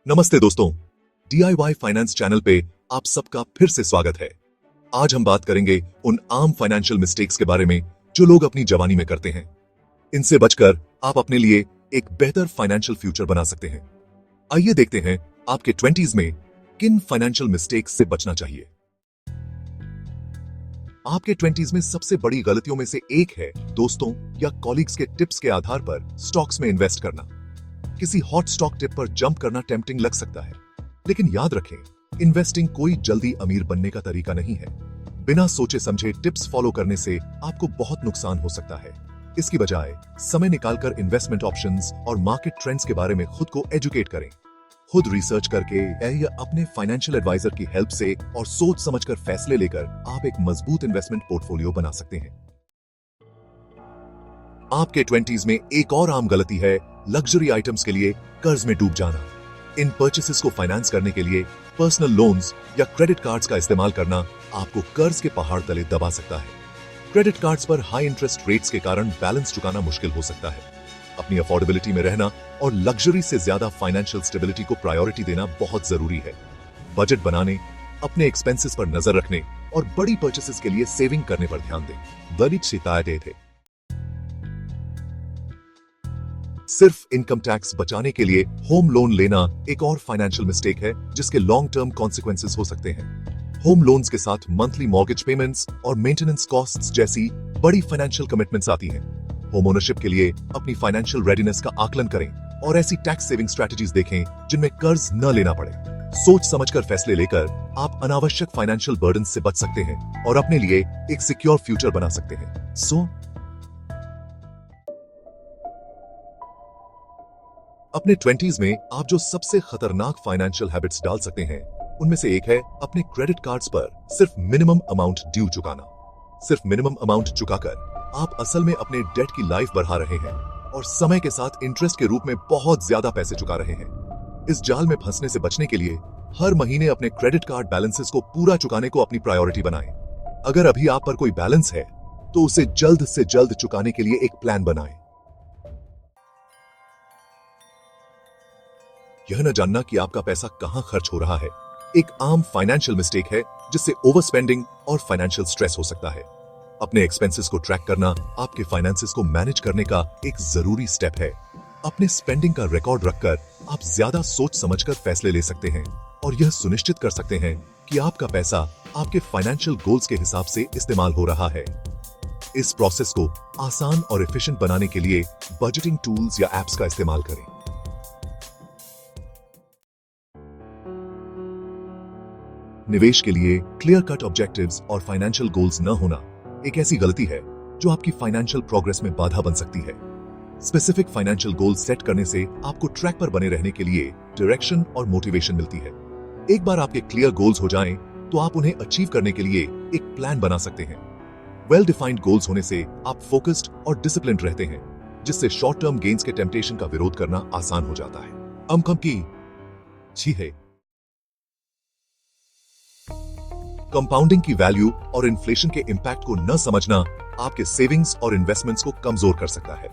नमस्ते दोस्तों, DIY finance channel पे आप सबका फिर से स्वागत है। आज हम बात करेंगे उन आम फाइनेंशियल मिस्टेक्स के बारे में जो लोग अपनी जवानी में करते हैं। इनसे बचकर आप अपने लिए एक बेहतर फाइनेंशियल फ्यूचर बना सकते हैं। आइए देखते हैं आपके 20s में किन फाइनेंशियल मिस्टेक्स से बचना चाहिए। आपके 20s में सबसे बड़ी गलतियों में से एक है दोस्तों या कॉलीग्स के टिप्स के आधार पर स्टॉक्स में इन्वेस्ट करना। किसी हॉट स्टॉक टिप पर जंप करना टेम्पटिंग लग सकता है, लेकिन याद रखें, इन्वेस्टिंग कोई जल्दी अमीर बनने का तरीका नहीं है। बिना सोचे समझे टिप्स फॉलो करने से आपको बहुत नुकसान हो सकता है। इसकी बजाय समय निकालकर इन्वेस्टमेंट ऑप्शंस और मार्केट ट्रेंड्स के बारे में खुद को एजुकेट करें। खुद रिसर्च करके या अपने फाइनेंशियल एडवाइजर की हेल्प से और सोच समझकर फैसले लेकर आप एक मजबूत इन्वेस्टमेंट पोर्टफोलियो बना सकते हैं। आपके 20s में एक और आम गलती है लग्जरी आइटम्स के लिए कर्ज में डूब जाना। इन परचेसेस को फाइनेंस करने के लिए पर्सनल लोन्स या क्रेडिट कार्ड्स का इस्तेमाल करना आपको कर्ज के पहाड़ तले दबा सकता है। क्रेडिट कार्ड्स पर हाई इंटरेस्ट रेट्स के कारण बैलेंस चुकाना मुश्किल हो सकता है। अपनी अफोर्डेबिलिटी में रहना और लग्जरी से ज्यादा फाइनेंशियल स्टेबिलिटी को प्रायोरिटी देना बहुत जरूरी है। बजट बनाने, अपने एक्सपेंसेस पर नजर रखने और बड़ी परचेसेस के लिए सेविंग करने पर ध्यान दें। बड़ी शिकायतें थे। सिर्फ इनकम टैक्स बचाने के लिए होम लोन लेना एक और फाइनेंशियल मिस्टेक है जिसके लॉन्ग टर्म कॉन्सिक्वेंसेस हो सकते हैं। होम लोन्स के साथ मंथली मॉर्गेज पेमेंट्स और मेंटेनेंस कॉस्ट्स जैसी बड़ी फाइनेंशियल कमिटमेंट्स आती हैं। होम ओनरशिप के लिए अपनी फाइनेंशियल रेडीनेस का आकलन करें और ऐसी टैक्स सेविंग स्ट्रेटजीज देखें जिनमें कर्ज न लेना पड़े। सोच समझकर फैसले लेकर आप अनावश्यक फाइनेंशियल बर्डन से बच सकते हैं और अपने लिए एक सिक्योर फ्यूचर बना सकते हैं। अपने 20s में आप जो सबसे खतरनाक फाइनेंशियल हैबिट्स डाल सकते हैं उनमें से एक है अपने क्रेडिट कार्ड्स पर सिर्फ मिनिमम अमाउंट ड्यू चुकाना। सिर्फ मिनिमम अमाउंट चुकाकर आप असल में अपने डेट की लाइफ बढ़ा रहे हैं और समय के साथ इंटरेस्ट के रूप में बहुत ज्यादा पैसे चुका रहे हैं। इस जाल में फंसने से बचने के लिए हर महीने अपने क्रेडिट कार्ड बैलेंसेस को पूरा चुकाने को अपनी प्रायोरिटी बनाएं। अगर अभी आप पर कोई बैलेंस है तो उसे जल्द से जल्द चुकाने के लिए एक प्लान बनाएं। यह न जानना कि आपका पैसा कहां खर्च हो रहा है एक आम फाइनेंशियल मिस्टेक है जिससे ओवर स्पेंडिंग और फाइनेंशियल स्ट्रेस हो सकता है। अपने एक्सपेंसेस को ट्रैक करना आपके फाइनेंसेस को मैनेज करने का एक जरूरी स्टेप है। अपने स्पेंडिंग का रिकॉर्ड रखकर आप ज्यादा सोच समझकर फैसले ले सकते हैं और यह सुनिश्चित कर सकते हैं कि आपका पैसा आपके फाइनेंशियल गोल्स के हिसाब से इस्तेमाल हो रहा है। इस प्रोसेस को आसान और एफिशिएंट बनाने के लिए बजटिंग टूल्स या एप्स का इस्तेमाल करें। निवेश के लिए क्लियर कट ऑब्जेक्टिव्स और फाइनेंशियल गोल्स न होना एक ऐसी गलती है जो आपकी फाइनेंशियल प्रोग्रेस में बाधा बन सकती है। स्पेसिफिक फाइनेंशियल गोल्स सेट करने से आपको ट्रैक पर बने रहने के लिए डायरेक्शन और मोटिवेशन मिलती है। एक बार आपके क्लियर गोल्स हो जाएं, तो आप उन्हें अचीव करने के लिए एक प्लान बना सकते हैं। वेल डिफाइंड गोल्स होने से आप फोकस्ड और डिसिप्लिन्ड रहते हैं, जिससे शॉर्ट टर्म गेन्स के टेम्पटेशन का विरोध करना आसान हो जाता है। कंपाउंडिंग की वैल्यू और इन्फ्लेशन के इंपैक्ट को न समझना आपके सेविंग्स और इन्वेस्टमेंट्स को कमजोर कर सकता है।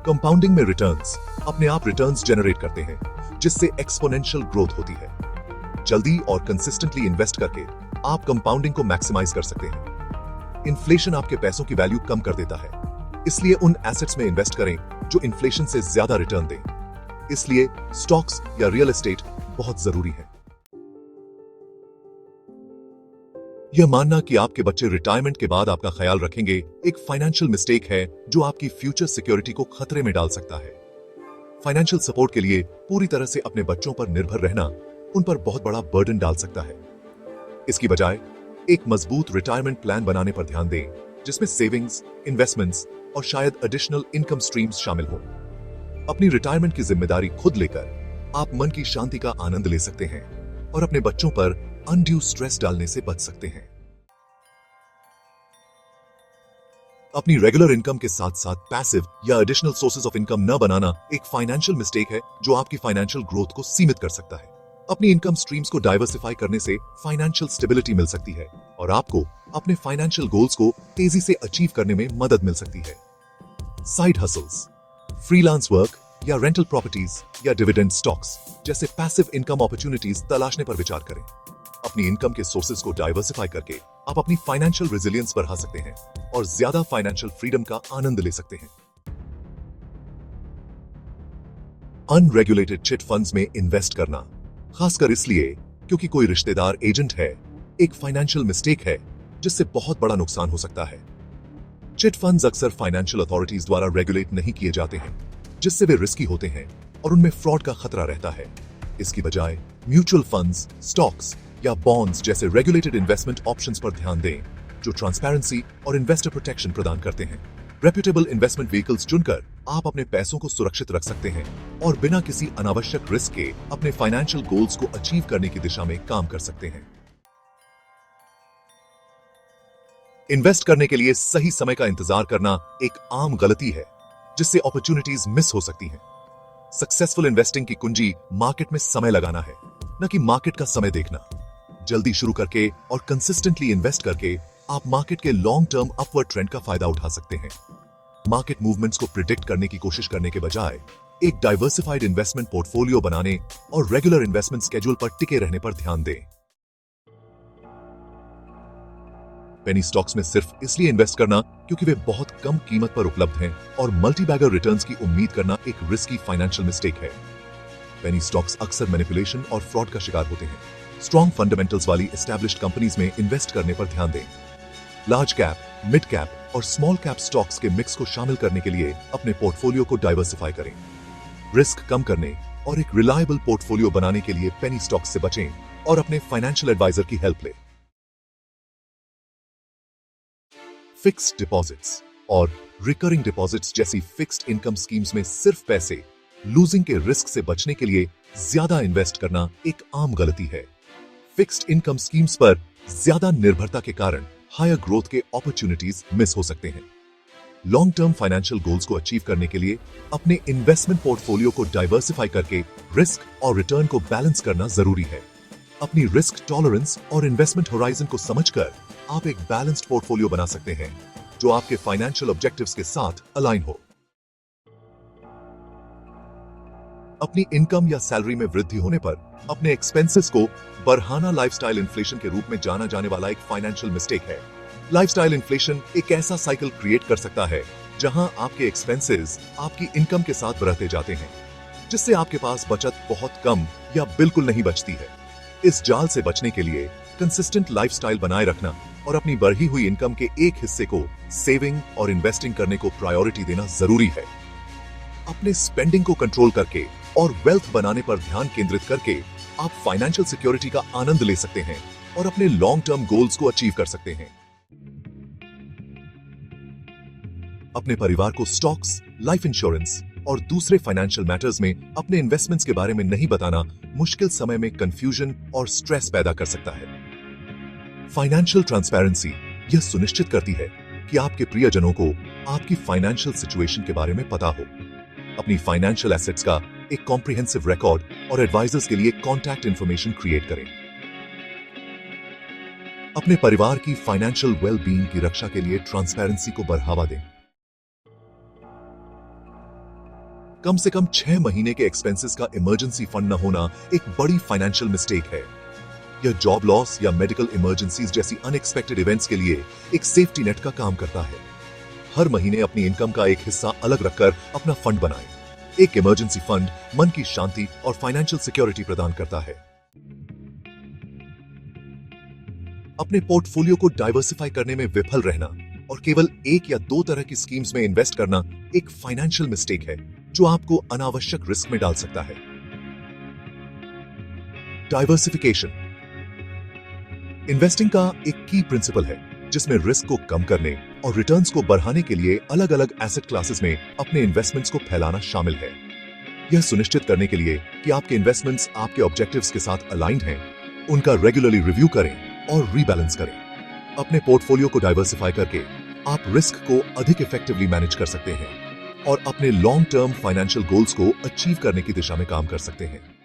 कंपाउंडिंग में रिटर्न्स अपने आप रिटर्न्स जनरेट करते हैं, जिससे एक्सपोनेंशियल ग्रोथ होती है। जल्दी और कंसिस्टेंटली इन्वेस्ट करके आप कंपाउंडिंग को मैक्सिमाइज कर सकते हैं। इन्फ्लेशन आपके पैसों की वैल्यू कम कर देता है, इसलिए उन एसेट्स में इन्वेस्ट करें जो इन्फ्लेशन से ज्यादा रिटर्न दें। इसलिए स्टॉक्स या रियल एस्टेट बहुत जरूरी है। यह मानना कि आपके बच्चे रिटायरमेंट के बाद आपका ख्याल रखेंगे एक फाइनेंशियल मिस्टेक है जो आपकी फ्यूचर सिक्योरिटी को खतरे में डाल सकता है। फाइनेंशियल सपोर्ट के लिए पूरी तरह से अपने बच्चों पर निर्भर रहना उन पर बहुत बड़ा बर्डन डाल सकता है। इसकी बजाय एक मजबूत रिटायरमेंट प्लान बनाने पर ध्यान दें, जिसमें सेविंग्स, इन्वेस्टमेंट्स और शायद एडिशनल इनकम स्ट्रीम्स शामिल हों। अपनी रिटायरमेंट की जिम्मेदारी खुद लेकर आप मन की शांति का आनंद ले सकते हैं और अपने बच्चों पर अनड्यू स्ट्रेस डालने से बच सकते हैं। अपनी रेगुलर इनकम के साथ साथ पैसिव या एडिशनल सोर्सेज ऑफ इनकम न बनाना एक फाइनेंशियल मिस्टेक है जो आपकी फाइनेंशियल ग्रोथ को सीमित कर सकता है। अपनी इनकम स्ट्रीम्स को डाइवर्सिफाई करने से फाइनेंशियल स्टेबिलिटी मिल सकती है और आपको अपने फाइनेंशियल गोल्स को तेजी से अचीव करने में मदद मिल सकती है। साइड हसल्स, फ्रीलांस वर्क या रेंटल प्रॉपर्टीज या डिविडेंड स्टॉक्स जैसे पैसिव इनकम अपॉर्चुनिटीज तलाशने पर विचार करें। अपनी इनकम के सोर्सेज को डाइवर्सिफाई करके आप अपनी फाइनेंशियल रेजिलियंस बढ़ा सकते हैं और ज्यादा फाइनेंशियल फ्रीडम का आनंद ले सकते हैं। अनरेगुलेटेड चिट फंड्स में इन्वेस्ट करना, खासकर इसलिए क्योंकि कोई रिश्तेदार एजेंट है, एक फाइनेंशियल मिस्टेक है जिससे बहुत बड़ा नुकसान हो सकता है। चिट फंड्स अक्सर फाइनेंशियल अथॉरिटीज द्वारा रेगुलेट नहीं किए जाते हैं, जिससे वे रिस्की होते हैं और उनमें फ्रॉड का खतरा रहता है। इसकी बजाय म्यूचुअल फंड्स, स्टॉक्स या बॉन्ड्स जैसे रेगुलेटेड इन्वेस्टमेंट ऑप्शंस पर ध्यान दें, जो ट्रांसपेरेंसी और इन्वेस्टर प्रोटेक्शन प्रदान करते हैं। रेप्यूटेबल इन्वेस्टमेंट व्हीकल्स चुनकर आप अपने पैसों को सुरक्षित रख सकते हैं और बिना किसी अनावश्यक रिस्क के अपने फाइनेंशियल गोल्स को अचीव करने की दिशा में काम कर सकते हैं। इन्वेस्ट करने के लिए सही समय का इंतजार करना एक आम गलती है, जिससे अपॉर्चुनिटीज मिस हो सकती हैं। सक्सेसफुल इन्वेस्टिंग की कुंजी मार्केट में समय लगाना है, न कि मार्केट का समय देखना। जल्दी शुरू करके और कंसिस्टेंटली इन्वेस्ट करके आप मार्केट के लॉन्ग टर्म अपवर्ड ट्रेंड का फायदा उठा सकते हैं। मार्केट मूवमेंट्स को प्रिडिक्ट करने की कोशिश करने के बजाय एक डाइवर्सिफाइड इन्वेस्टमेंट पोर्टफोलियो बनाने और रेगुलर इन्वेस्टमेंट स्केड्यूल पर टिके रहने पर ध्यान दें। पेनी स्टॉक्स में सिर्फ इसलिए इन्वेस्ट करना क्योंकि वे बहुत कम कीमत पर उपलब्ध हैं और मल्टीबैगर रिटर्न्स की उम्मीद करना एक रिस्की फाइनेंशियल मिस्टेक है। पेनी स्टॉक्स अक्सर मैनिपुलेशन और फ्रॉड का शिकार होते हैं। स्ट्रॉन्ग फंडामेंटल्स वाली एस्टैब्लिश्ड कंपनीज में इन्वेस्ट करने पर ध्यान दें। लार्ज कैप, मिड कैप और स्मॉल कैप स्टॉक्स के मिक्स को शामिल करने के लिए अपने पोर्टफोलियो को डाइवर्सिफाई करें। रिस्क कम करने और एक रिलायबल पोर्टफोलियो बनाने के लिए पेनी स्टॉक्स से बचें और अपने फाइनेंशियल एडवाइजर की हेल्प लें। फिक्स्ड डिपॉजिट्स और रिकरिंग डिपॉजिट्स जैसी फिक्स्ड इनकम स्कीम्स में सिर्फ पैसे लूजिंग के रिस्क से बचने के लिए ज्यादा इन्वेस्ट करना एक आम गलती है। फिक्स्ड इनकम स्कीम्स पर ज्यादा निर्भरता के कारण हायर ग्रोथ के अपॉर्चुनिटीज मिस हो सकते हैं। लॉन्ग टर्म फाइनेंशियल गोल्स को अचीव करने के लिए अपने इन्वेस्टमेंट पोर्टफोलियो को डाइवर्सिफाई करके रिस्क और रिटर्न को बैलेंस करना जरूरी है। अपनी रिस्क टॉलरेंस और इन्वेस्टमेंट होराइजन को समझकर आप एक बैलेंस्ड पोर्टफोलियो बना सकते हैं जो आपके फाइनेंशियल ऑब्जेक्टिव्स के साथ अलाइन हो। अपनी इनकम या सैलरी में वृद्धि होने पर अपने एक्सपेंसेस को बरहाना लाइफस्टाइल इन्फ्लेशन के रूप में जाना जाने वाला एक फाइनेंशियल मिस्टेक है। लाइफस्टाइल इन्फ्लेशन एक ऐसा साइकिल क्रिएट कर सकता है जहां आपके एक्सपेंसेस आपकी इनकम के साथ बढ़ते जाते हैं, जिससे आपके पास बचत बहुत कम या बिल्कुल नहीं बचती है। इस जाल से बचने के लिए कंसिस्टेंट लाइफस्टाइल बनाए रखना और अपनी बढ़ी हुई इनकम के एक हिस्से को सेविंग और इन्वेस्टिंग करने को प्रायोरिटी देना जरूरी है। अपने स्पेंडिंग को कंट्रोल करके और वेल्थ बनाने पर ध्यान केंद्रित करके आप फाइनेंशियल सिक्योरिटी का आनंद ले सकते हैं और अपने लॉन्ग टर्म गोल्स को अचीव कर सकते हैं। अपने परिवार को स्टॉक्स, लाइफ इंश्योरेंस और दूसरे फाइनेंशियल मैटर्स में अपने इन्वेस्टमेंट्स के बारे में नहीं बताना मुश्किल समय में कंफ्यूजन और स्ट्रेस पैदा कर सकता है। फाइनेंशियल ट्रांसपेरेंसी यह सुनिश्चित करती है कि आपके प्रियजनों को आपकी फाइनेंशियल सिचुएशन के बारे में पता हो। अपनी फाइनेंशियल एसेट्स का एक कॉम्प्रिहेंसिव रिकॉर्ड और एडवाइजर्स के लिए कॉन्टैक्ट इंफॉर्मेशन क्रिएट करें। अपने परिवार की फाइनेंशियल वेल-बीइंग की रक्षा के लिए ट्रांसपेरेंसी को बढ़ावा दें। कम से कम 6 महीने के एक्सपेंसेस का इमरजेंसी फंड न होना एक बड़ी फाइनेंशियल मिस्टेक है। यह जॉब लॉस या मेडिकल इमरजेंसीज जैसी अनएक्सपेक्टेड इवेंट्स के लिए एक सेफ्टी नेट का काम करता है। हर महीने अपनी इनकम का एक हिस्सा अलग रखकर अपना फंड बनाएं। एक इमरजेंसी फंड मन की शांति और फाइनेंशियल सिक्योरिटी प्रदान करता है। अपने पोर्टफोलियो को डाइवर्सिफाई करने में विफल रहना और केवल एक या दो तरह की स्कीम्स में इन्वेस्ट करना एक फाइनेंशियल मिस्टेक है जो आपको अनावश्यक रिस्क में डाल सकता है। डाइवर्सिफिकेशन इन्वेस्टिंग का एक की प्रिंसिपल है जिसमें रिस्क को कम करने और रिटर्न्स को बढ़ाने के लिए अलग अलग एसेट क्लासेस में अपने इन्वेस्टमेंट्स को फैलाना शामिल है। यह सुनिश्चित करने के लिए कि आपके इन्वेस्टमेंट्स आपके ऑब्जेक्टिव्स के साथ अलाइंड हैं, उनका रेगुलरली रिव्यू करें और रीबैलेंस करें। अपने पोर्टफोलियो को डाइवर्सिफाई करके आप रिस्क को अधिक इफेक्टिवली मैनेज कर सकते हैं और अपने लॉन्ग टर्म फाइनेंशियल गोल्स को अचीव करने की दिशा में काम कर सकते हैं।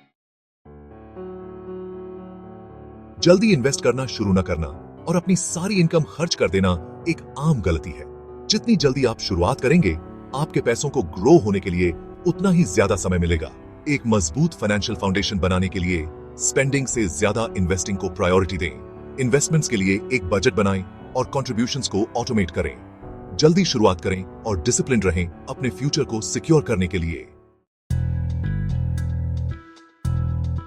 जल्दी इन्वेस्ट करना शुरू न करना और अपनी सारी इनकम खर्च कर देना एक आम गलती है। जितनी जल्दी आप शुरुआत करेंगे, आपके पैसों को ग्रो होने के लिए उतना ही ज्यादा समय मिलेगा। एक मजबूत फाइनेंशियल फाउंडेशन बनाने के लिए स्पेंडिंग से ज्यादा इन्वेस्टिंग को प्रायोरिटी दें। इन्वेस्टमेंट्स के लिए एक बजट बनाएं और कंट्रीब्यूशंस को ऑटोमेट करें। जल्दी शुरुआत करें और डिसिप्लिन रहें अपने फ्यूचर को सिक्योर करने के लिए।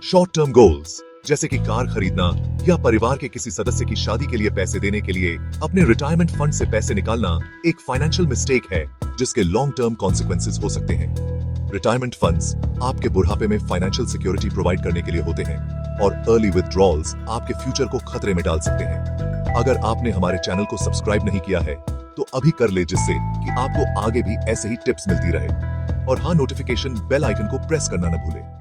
शॉर्ट टर्म गोल्स जैसे कि कार खरीदना या परिवार के किसी सदस्य की शादी के लिए पैसे देने के लिए अपने रिटायरमेंट फंड से पैसे निकालना एक फाइनेंशियल मिस्टेक है जिसके लॉन्ग टर्म कॉन्सिक्वेंसेस हो सकते हैं। रिटायरमेंट फंड्स आपके बुढ़ापे में फाइनेंशियल सिक्योरिटी प्रोवाइड करने के लिए होते हैं और अर्ली विथड्रॉल्स आपके फ्यूचर को खतरे में डाल सकते हैं। अगर आपने हमारे चैनल को सब्सक्राइब नहीं किया है तो अभी कर ले, जिससे कि आपको आगे भी ऐसे ही टिप्स मिलती रहे। और हाँ, नोटिफिकेशन बेल आइकन को प्रेस करना न भूलें।